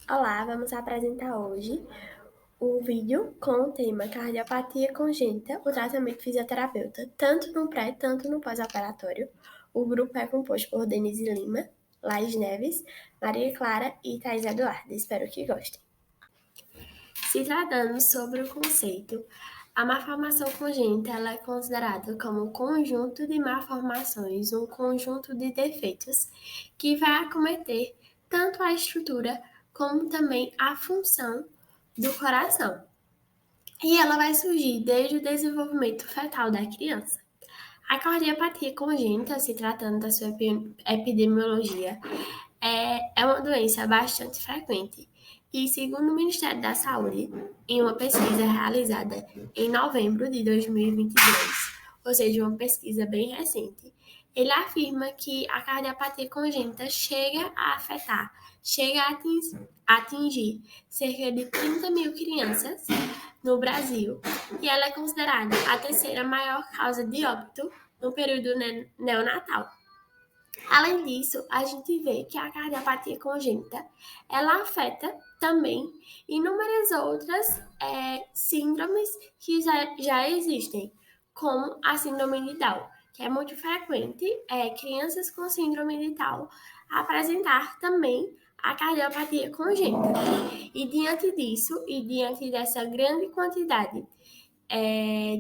Olá, vamos apresentar hoje o vídeo com o tema Cardiopatia Congênita, o tratamento fisioterapeuta, tanto no pré, tanto no pós-operatório. O grupo é composto por Denise Lima, Laís Neves, Maria Clara e Thais Eduardo. Espero que gostem. Se tratando sobre o conceito, a malformação congênita ela é considerada como um conjunto de malformações, um conjunto de defeitos que vai acometer tanto a estrutura como também a função do coração. E ela vai surgir desde o desenvolvimento fetal da criança. A cardiopatia congênita, se tratando da sua epidemiologia, é uma doença bastante frequente e, segundo o Ministério da Saúde, em uma pesquisa realizada em novembro de 2022, ou seja, uma pesquisa bem recente, ele afirma que a cardiopatia congênita chega a atingir cerca de 30 mil crianças no Brasil e ela é considerada a terceira maior causa de óbito no período neonatal. Além disso, a gente vê que a cardiopatia congênita, ela afeta também inúmeras outras síndromes que já existem, como a síndrome de Down, que é muito frequente crianças com síndrome de Down apresentar também a cardiopatia congênita. E diante disso, e diante dessa grande quantidade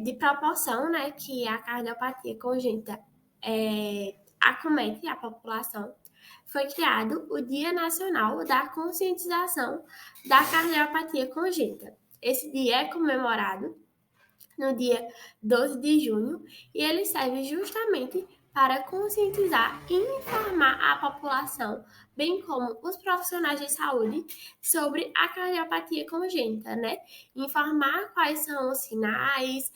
de proporção, né, que a cardiopatia congênita acomete a população, foi criado o Dia Nacional da Conscientização da Cardiopatia Congênita. Esse dia é comemorado no dia 12 de junho e ele serve justamente para conscientizar e informar a população, bem como os profissionais de saúde, sobre a cardiopatia congênita, né? Informar quais são os sinais,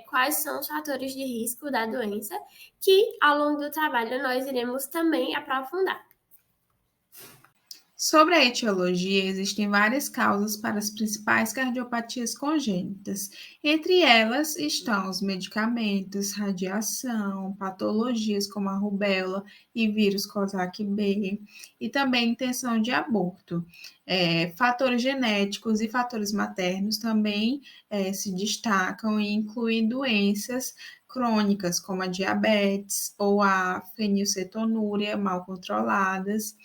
quais são os fatores de risco da doença, que ao longo do trabalho nós iremos também aprofundar. Sobre a etiologia, existem várias causas para as principais cardiopatias congênitas. Entre elas estão os medicamentos, radiação, patologias como a rubéola e vírus COSAC-B, e também intenção de aborto. Fatores genéticos e fatores maternos também se destacam e incluem doenças crônicas, como a diabetes ou a fenilcetonúria mal controladas.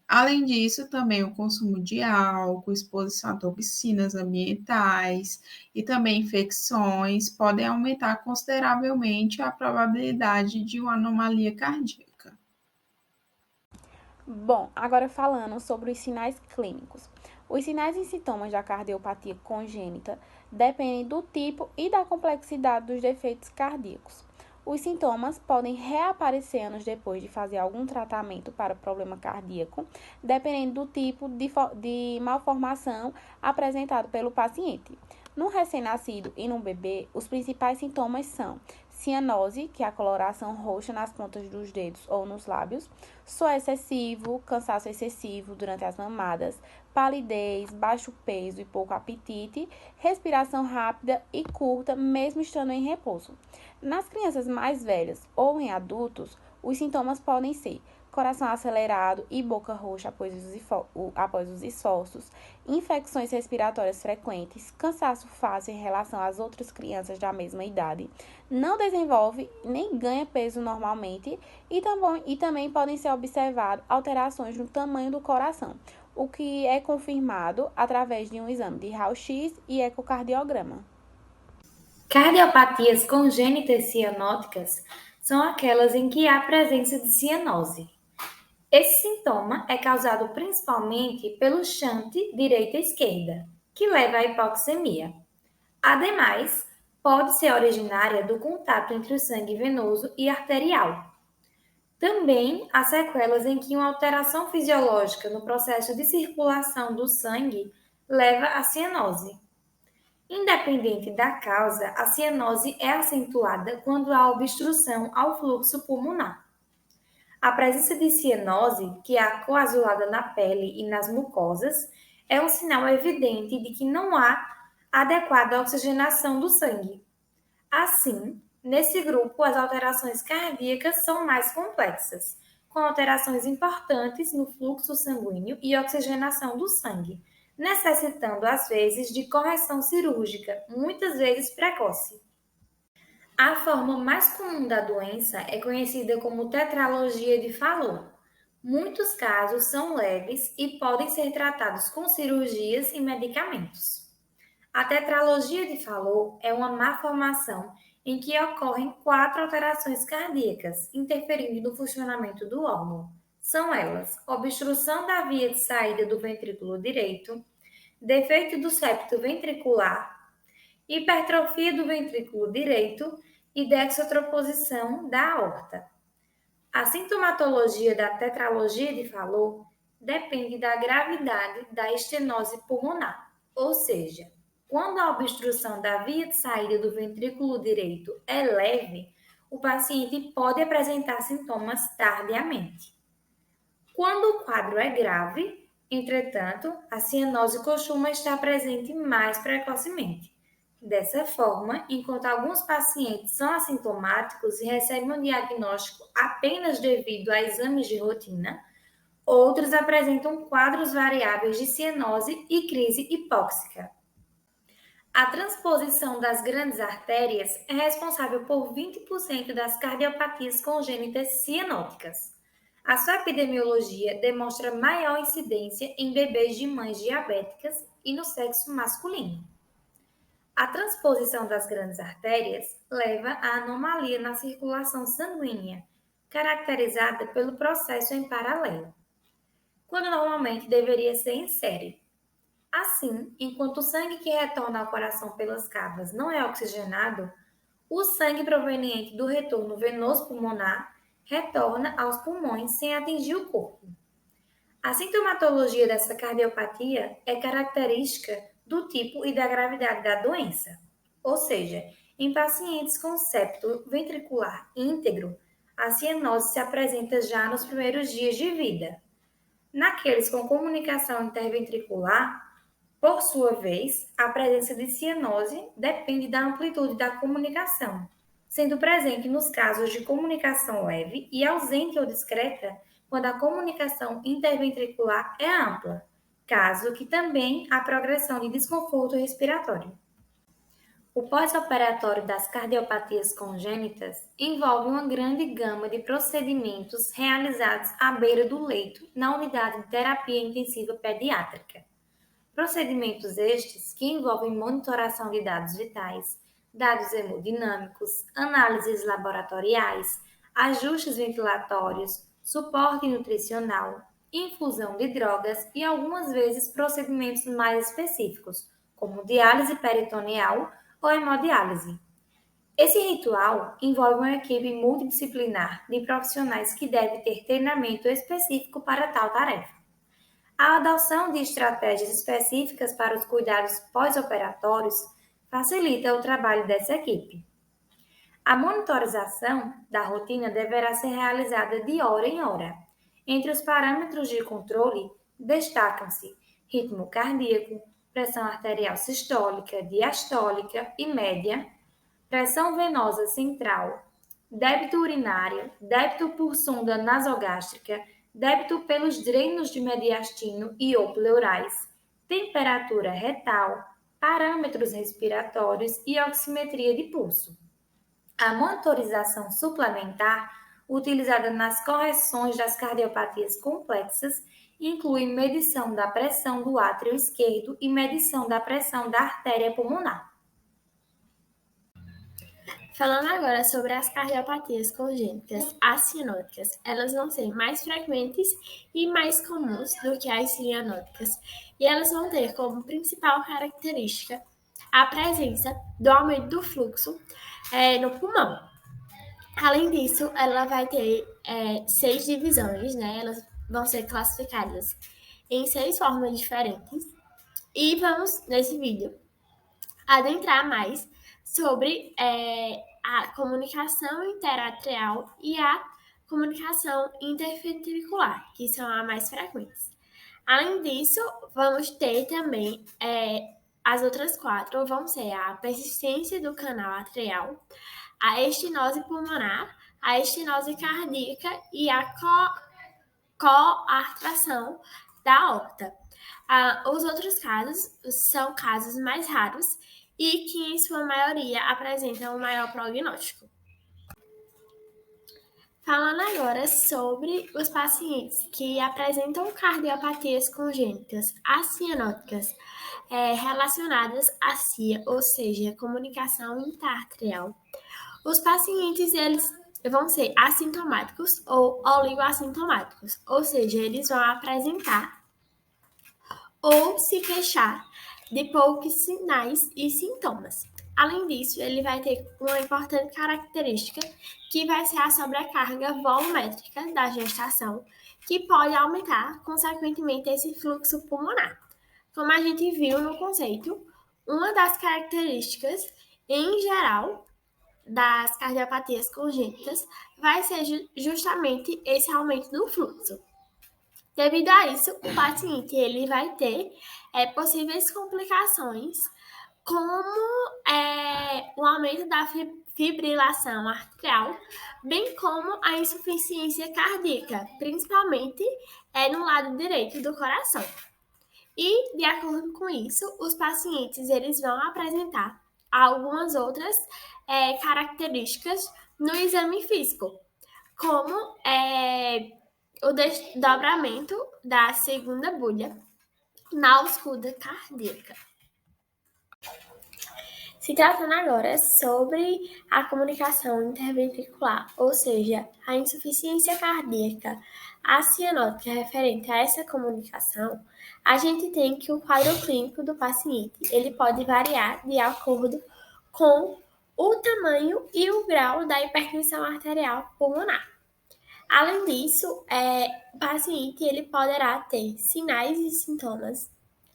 Além disso, também o consumo de álcool, exposição a toxinas ambientais e também infecções podem aumentar consideravelmente a probabilidade de uma anomalia cardíaca. Bom, agora falando sobre os sinais clínicos. Os sinais e sintomas da cardiopatia congênita dependem do tipo e da complexidade dos defeitos cardíacos. Os sintomas podem reaparecer anos depois de fazer algum tratamento para o problema cardíaco, dependendo do tipo de malformação apresentado pelo paciente. No recém-nascido e no bebê, os principais sintomas são cianose, que é a coloração roxa nas pontas dos dedos ou nos lábios, suor excessivo, cansaço excessivo durante as mamadas, palidez, baixo peso e pouco apetite, respiração rápida e curta, mesmo estando em repouso. Nas crianças mais velhas ou em adultos, os sintomas podem ser coração acelerado e boca roxa após os esforços, infecções respiratórias frequentes, cansaço fácil em relação às outras crianças da mesma idade, não desenvolve nem ganha peso normalmente e também podem ser observadas alterações no tamanho do coração, o que é confirmado através de um exame de raio-x e ecocardiograma. Cardiopatias congênitas cianóticas são aquelas em que há presença de cianose. Esse sintoma é causado principalmente pelo shunt direita-esquerda, que leva à hipoxemia. Ademais, pode ser originária do contato entre o sangue venoso e arterial. Também há sequelas em que uma alteração fisiológica no processo de circulação do sangue leva à cianose. Independente da causa, a cianose é acentuada quando há obstrução ao fluxo pulmonar. A presença de cianose, que é coagulada na pele e nas mucosas, é um sinal evidente de que não há adequada oxigenação do sangue. Assim, nesse grupo, as alterações cardíacas são mais complexas, com alterações importantes no fluxo sanguíneo e oxigenação do sangue, necessitando, às vezes, de correção cirúrgica, muitas vezes precoce. A forma mais comum da doença é conhecida como tetralogia de Fallot. Muitos casos são leves e podem ser tratados com cirurgias e medicamentos. A tetralogia de Fallot é uma malformação em que ocorrem 4 alterações cardíacas, interferindo no funcionamento do órgão. São elas: obstrução da via de saída do ventrículo direito, defeito do septo ventricular, hipertrofia do ventrículo direito e dextroposição da aorta. A sintomatologia da tetralogia de Fallot depende da gravidade da estenose pulmonar, ou seja, quando a obstrução da via de saída do ventrículo direito é leve, o paciente pode apresentar sintomas tardiamente. Quando o quadro é grave, entretanto, a cianose costuma estar presente mais precocemente. Dessa forma, enquanto alguns pacientes são assintomáticos e recebem um diagnóstico apenas devido a exames de rotina, outros apresentam quadros variáveis de cianose e crise hipóxica. A transposição das grandes artérias é responsável por 20% das cardiopatias congênitas cianóticas. A sua epidemiologia demonstra maior incidência em bebês de mães diabéticas e no sexo masculino. A transposição das grandes artérias leva à anomalia na circulação sanguínea, caracterizada pelo processo em paralelo, quando normalmente deveria ser em série. Assim, enquanto o sangue que retorna ao coração pelas cavas não é oxigenado, o sangue proveniente do retorno venoso pulmonar retorna aos pulmões sem atingir o corpo. A sintomatologia dessa cardiopatia é característica do tipo e da gravidade da doença. Ou seja, em pacientes com septo ventricular íntegro, a cianose se apresenta já nos primeiros dias de vida. Naqueles com comunicação interventricular, por sua vez, a presença de cianose depende da amplitude da comunicação, sendo presente nos casos de comunicação leve e ausente ou discreta quando a comunicação interventricular é ampla, caso que também há progressão de desconforto respiratório. O pós-operatório das cardiopatias congênitas envolve uma grande gama de procedimentos realizados à beira do leito na unidade de terapia intensiva pediátrica. Procedimentos estes que envolvem monitoração de dados vitais, dados hemodinâmicos, análises laboratoriais, ajustes ventilatórios, suporte nutricional, infusão de drogas e algumas vezes procedimentos mais específicos, como diálise peritoneal ou hemodiálise. Esse ritual envolve uma equipe multidisciplinar de profissionais que deve ter treinamento específico para tal tarefa. A adoção de estratégias específicas para os cuidados pós-operatórios facilita o trabalho dessa equipe. A monitorização da rotina deverá ser realizada de hora em hora. Entre os parâmetros de controle, destacam-se ritmo cardíaco, pressão arterial sistólica, diastólica e média, pressão venosa central, débito urinário, débito por sonda nasogástrica, débito pelos drenos de mediastino e ou pleurais, temperatura retal, parâmetros respiratórios e oximetria de pulso. A monitorização suplementar, utilizada nas correções das cardiopatias complexas, inclui medição da pressão do átrio esquerdo e medição da pressão da artéria pulmonar. Falando agora sobre as cardiopatias congênitas acianóticas, elas vão ser mais frequentes e mais comuns do que as cianóticas, e elas vão ter como principal característica a presença do aumento do fluxo no pulmão. Além disso, ela vai ter 6 divisões, né? Elas vão ser classificadas em 6 formas diferentes, e vamos, nesse vídeo, adentrar mais sobre a comunicação interatrial e a comunicação interventricular, que são as mais frequentes. Além disso, vamos ter também as outras 4, vão ser a persistência do canal atrial, a estenose pulmonar, a estenose cardíaca e a coartação da aorta. Os outros casos são casos mais raros e que, em sua maioria, apresentam um maior prognóstico. Falando agora sobre os pacientes que apresentam cardiopatias congênitas acianóticas relacionadas à CIA, ou seja, comunicação intra-arterial. Os pacientes eles vão ser assintomáticos ou oligoassintomáticos, ou seja, eles vão apresentar ou se queixar de poucos sinais e sintomas. Além disso, ele vai ter uma importante característica que vai ser a sobrecarga volumétrica da gestação, que pode aumentar, consequentemente, esse fluxo pulmonar. Como a gente viu no conceito, uma das características, em geral, das cardiopatias congênitas vai ser justamente esse aumento do fluxo. Devido a isso, o paciente ele vai ter possíveis complicações, como o aumento da fibrilação arterial, bem como a insuficiência cardíaca, principalmente no lado direito do coração. E, de acordo com isso, os pacientes eles vão apresentar algumas outras características no exame físico, como o desdobramento da segunda bolha na ausculta cardíaca. Se tratando agora sobre a comunicação interventricular, ou seja, a insuficiência cardíaca acianótica referente a essa comunicação, a gente tem que o quadro clínico do paciente ele pode variar de acordo com o tamanho e o grau da hipertensão arterial pulmonar. Além disso, o paciente ele poderá ter sinais e sintomas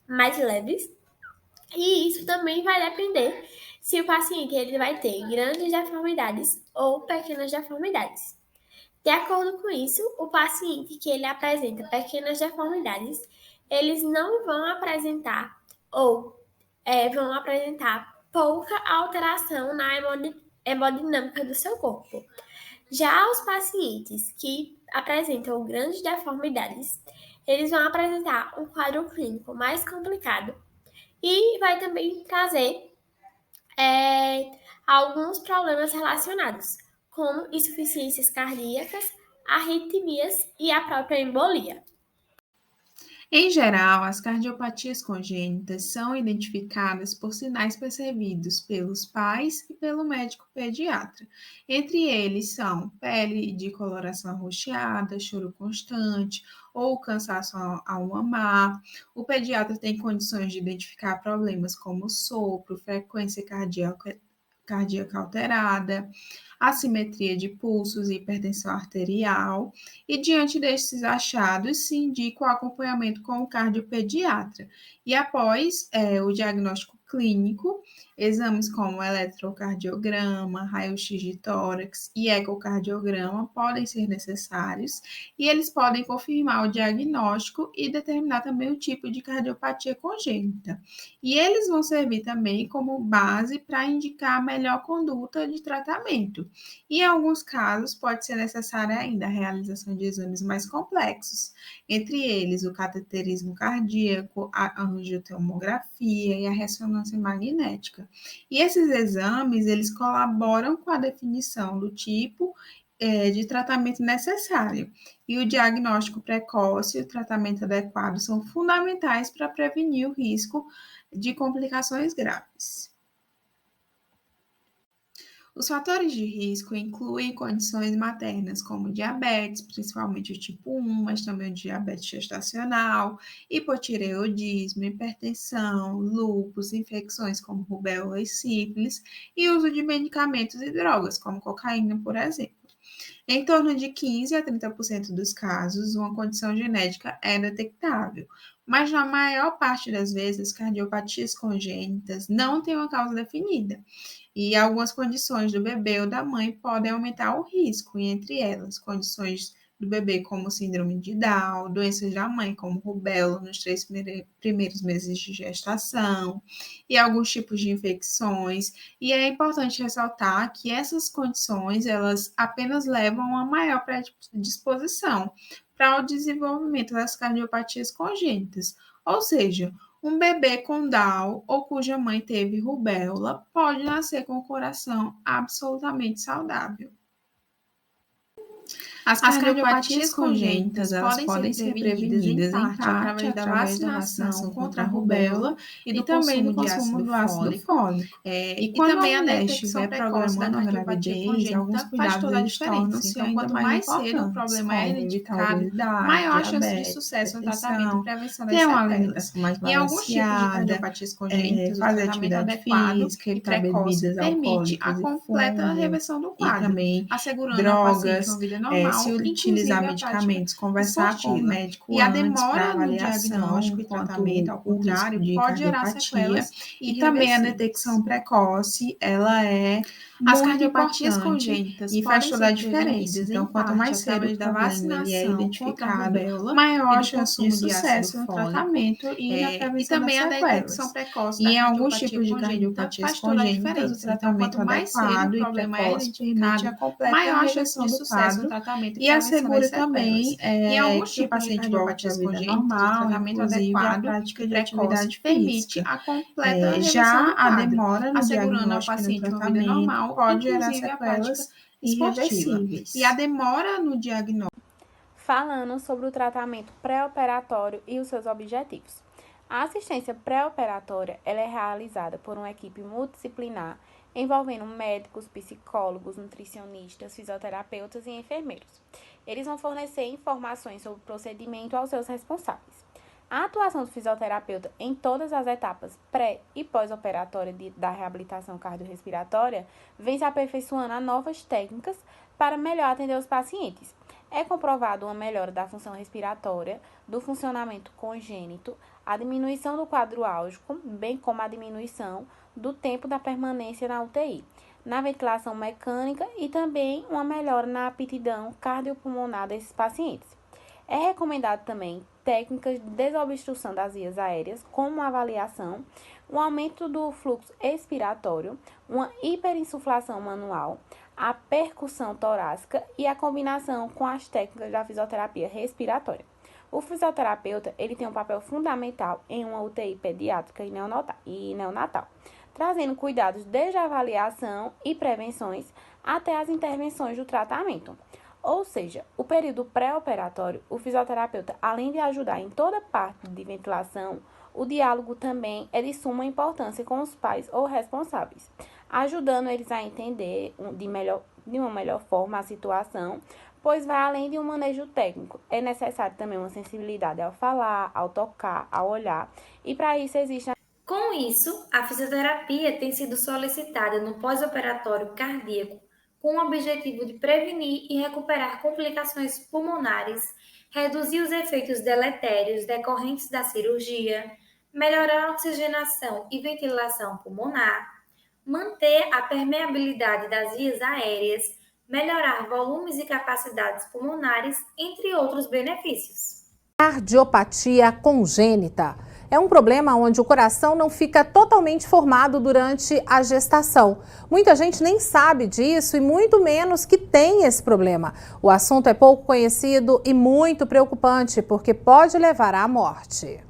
mais leves, e isso também vai depender se o paciente ele vai ter grandes deformidades ou pequenas deformidades. De acordo com isso, o paciente que ele apresenta pequenas deformidades, eles não vão apresentar ou vão apresentar pouca alteração na hemodinâmica do seu corpo. Já os pacientes que apresentam grandes deformidades, eles vão apresentar um quadro clínico mais complicado e vai também trazer alguns problemas relacionados, como insuficiências cardíacas, arritmias e a própria embolia. Em geral, as cardiopatias congênitas são identificadas por sinais percebidos pelos pais e pelo médico pediatra. Entre eles são pele de coloração arroxeada, choro constante ou cansaço ao mamar. O pediatra tem condições de identificar problemas como sopro, frequência cardíaca alterada, assimetria de pulsos e hipertensão arterial, e diante desses achados se indica o acompanhamento com o cardiopediatra. E após o diagnóstico clínico, exames como eletrocardiograma, raio-x de tórax e ecocardiograma podem ser necessários, e eles podem confirmar o diagnóstico e determinar também o tipo de cardiopatia congênita. E eles vão servir também como base para indicar a melhor conduta de tratamento. E em alguns casos pode ser necessária ainda a realização de exames mais complexos, entre eles o cateterismo cardíaco, a angiotomografia e a ressonância magnética. E esses exames, eles colaboram com a definição do tipo de tratamento necessário. E o diagnóstico precoce e o tratamento adequado são fundamentais para prevenir o risco de complicações graves. Os fatores de risco incluem condições maternas como diabetes, principalmente o tipo 1, mas também o diabetes gestacional, hipotireoidismo, hipertensão, lúpus, infecções como rubéola e sífilis e uso de medicamentos e drogas, como cocaína, por exemplo. Em torno de 15 a 30% dos casos, uma condição genética é detectável, mas na maior parte das vezes, cardiopatias congênitas não têm uma causa definida. E algumas condições do bebê ou da mãe podem aumentar o risco, e entre elas, condições do bebê, como síndrome de Down, doenças da mãe, como rubéola nos 3 primeiros meses de gestação, e alguns tipos de infecções. E é importante ressaltar que essas condições, elas apenas levam a uma maior predisposição para o desenvolvimento das cardiopatias congênitas. Ou seja, um bebê com Down ou cuja mãe teve rubéola pode nascer com o coração absolutamente saudável. As cardiopatias congênitas, elas podem ser prevenidas em parte através da vacinação contra a rubéola e também do consumo do ácido fólico. E quando a mulher estiver programando a gravidez, alguns cuidados eles tornam-se ainda mais importantes, como evitar obesidade, maior chance de sucesso no tratamento e prevenção das sequelas. Em alguns tipos de cardiopatias congênitas, fazer atividade física, evitar bebidas alcoólicas permite a completa reversão do quadro, assegurando ao paciente uma vida normal, se utilizar medicamentos, conversar com o médico e a demora no diagnóstico e tratamento, ao contrário, pode gerar sequelas e também a detecção precoce, ela é as cardiopatias congênitas e faz toda a diferença. Então, quanto mais cedo da vacinação é identificado, maior a chance de sucesso no tratamento e na prevenção das sequelas. E em alguns tipos de cardiopatias congênitas, o tratamento adequado e precoce permite a completa reversão do quadro e assegura também que o paciente volte à vida normal, inclusive a prática de atividade física. Já a demora no diagnóstico e no tratamento pode gerar sequelas irreversíveis. E a demora no diagnóstico. Falando sobre o tratamento pré-operatório e os seus objetivos. A assistência pré-operatória ela é realizada por uma equipe multidisciplinar envolvendo médicos, psicólogos, nutricionistas, fisioterapeutas e enfermeiros. Eles vão fornecer informações sobre o procedimento aos seus responsáveis. A atuação do fisioterapeuta em todas as etapas pré- e pós-operatória da reabilitação cardiorrespiratória vem se aperfeiçoando a novas técnicas para melhor atender os pacientes. É comprovado uma melhora da função respiratória, do funcionamento congênito, a diminuição do quadro álgico, bem como a diminuição do tempo da permanência na UTI, na ventilação mecânica e também uma melhora na aptidão cardiopulmonar desses pacientes. É recomendado também técnicas de desobstrução das vias aéreas, como a avaliação, um aumento do fluxo expiratório, uma hiperinsuflação manual, a percussão torácica e a combinação com as técnicas da fisioterapia respiratória. O fisioterapeuta ele tem um papel fundamental em uma UTI pediátrica e neonatal, trazendo cuidados desde a avaliação e prevenções até as intervenções do tratamento. Ou seja, o período pré-operatório, o fisioterapeuta, além de ajudar em toda parte de ventilação, o diálogo também é de suma importância com os pais ou responsáveis, ajudando eles a entender de uma melhor forma a situação, pois vai além de um manejo técnico. É necessário também uma sensibilidade ao falar, ao tocar, ao olhar, e para isso existe... Com isso, a fisioterapia tem sido solicitada no pós-operatório cardíaco com o objetivo de prevenir e recuperar complicações pulmonares, reduzir os efeitos deletérios decorrentes da cirurgia, melhorar a oxigenação e ventilação pulmonar, manter a permeabilidade das vias aéreas, melhorar volumes e capacidades pulmonares, entre outros benefícios. Cardiopatia congênita é um problema onde o coração não fica totalmente formado durante a gestação. Muita gente nem sabe disso e muito menos que tem esse problema. O assunto é pouco conhecido e muito preocupante porque pode levar à morte.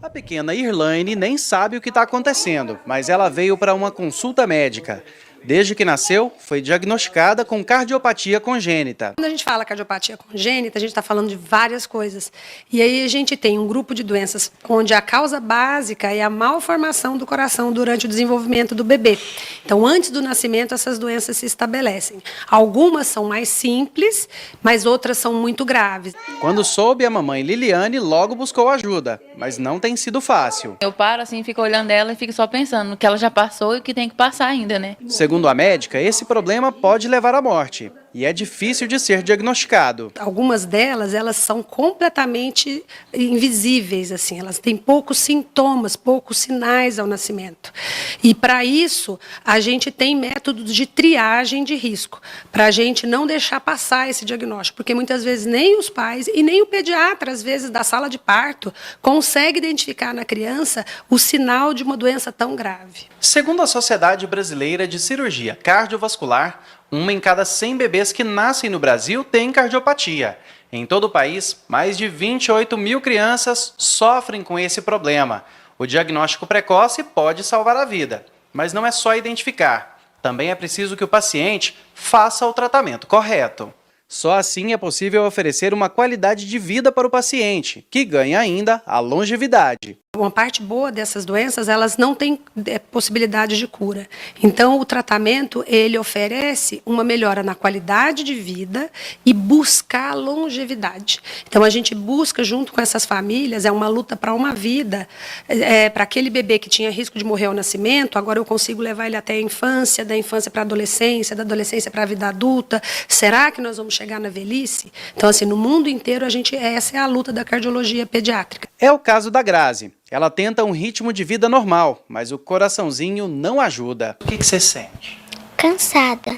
A pequena Irlaine nem sabe o que está acontecendo, mas ela veio para uma consulta médica. Desde que nasceu, foi diagnosticada com cardiopatia congênita. Quando a gente fala cardiopatia congênita, a gente está falando de várias coisas. E aí a gente tem um grupo de doenças onde a causa básica é a malformação do coração durante o desenvolvimento do bebê. Então, antes do nascimento, essas doenças se estabelecem. Algumas são mais simples, mas outras são muito graves. Quando soube, a mamãe Liliane logo buscou ajuda, mas não tem sido fácil. Eu paro assim, fico olhando ela e fico só pensando no que ela já passou e o que tem que passar ainda, né? Segundo a médica, esse problema pode levar à morte. e é difícil de ser diagnosticado. Algumas delas, elas são completamente invisíveis, assim, elas têm poucos sintomas, poucos sinais ao nascimento. E para isso, a gente tem métodos de triagem de risco, para a gente não deixar passar esse diagnóstico, porque muitas vezes nem os pais e nem o pediatra, às vezes, da sala de parto, consegue identificar na criança o sinal de uma doença tão grave. Segundo a Sociedade Brasileira de Cirurgia Cardiovascular, 1 em cada 100 bebês que nascem no Brasil tem cardiopatia. Em todo o país, mais de 28 mil crianças sofrem com esse problema. O diagnóstico precoce pode salvar a vida, mas não é só identificar. Também é preciso que o paciente faça o tratamento correto. Só assim é possível oferecer uma qualidade de vida para o paciente, que ganha ainda a longevidade. Uma parte boa dessas doenças, elas não têm possibilidade de cura. Então, o tratamento, ele oferece uma melhora na qualidade de vida e buscar a longevidade. Então, a gente busca, junto com essas famílias, é uma luta para uma vida. Para aquele bebê que tinha risco de morrer ao nascimento, agora eu consigo levar ele até a infância, da infância para a adolescência, da adolescência para a vida adulta. Será que nós vamos chegar na velhice? Então, assim, no mundo inteiro, essa é a luta da cardiologia pediátrica. É o caso da Grazi. Ela tenta um ritmo de vida normal, mas o coraçãozinho não ajuda. O que você sente? Cansada.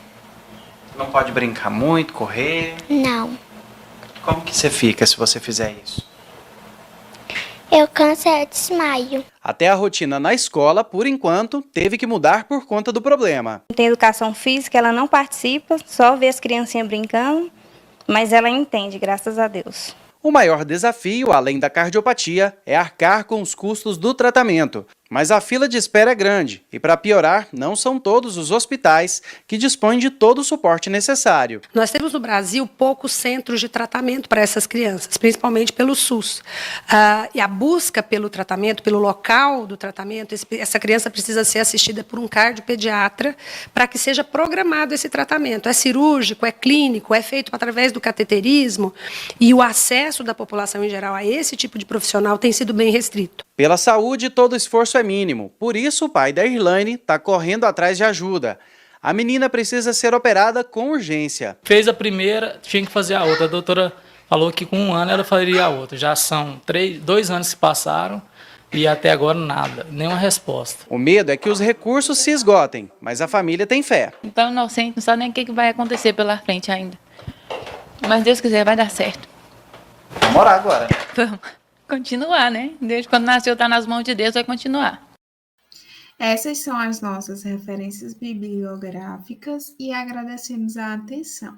Não pode brincar muito, correr? Não. Como que você fica se você fizer isso? Eu canso e desmaio. Até a rotina na escola, por enquanto, teve que mudar por conta do problema. Tem educação física, ela não participa, só vê as criancinhas brincando, mas ela entende, graças a Deus. O maior desafio, além da cardiopatia, é arcar com os custos do tratamento. Mas a fila de espera é grande e, para piorar, não são todos os hospitais que dispõem de todo o suporte necessário. Nós temos no Brasil poucos centros de tratamento para essas crianças, principalmente pelo SUS. E a busca pelo tratamento, pelo local do tratamento, essa criança precisa ser assistida por um cardiopediatra para que seja programado esse tratamento. É cirúrgico, é clínico, é feito através do cateterismo, e o acesso da população em geral a esse tipo de profissional tem sido bem restrito. Pela saúde, todo esforço é mínimo. Por isso, o pai da Irlane está correndo atrás de ajuda. A menina precisa ser operada com urgência. Fez a primeira, tinha que fazer a outra. A doutora falou que com 1 ano ela faria a outra. Já são 2 anos que passaram e até agora nada, nenhuma resposta. O medo é que os recursos se esgotem, mas a família tem fé. Então, inocente, não sabe nem o que vai acontecer pela frente ainda. Mas Deus quiser, vai dar certo. Vamos orar agora. Vamos continuar, né? Desde quando nasceu, está nas mãos de Deus, vai continuar. Essas são as nossas referências bibliográficas e agradecemos a atenção.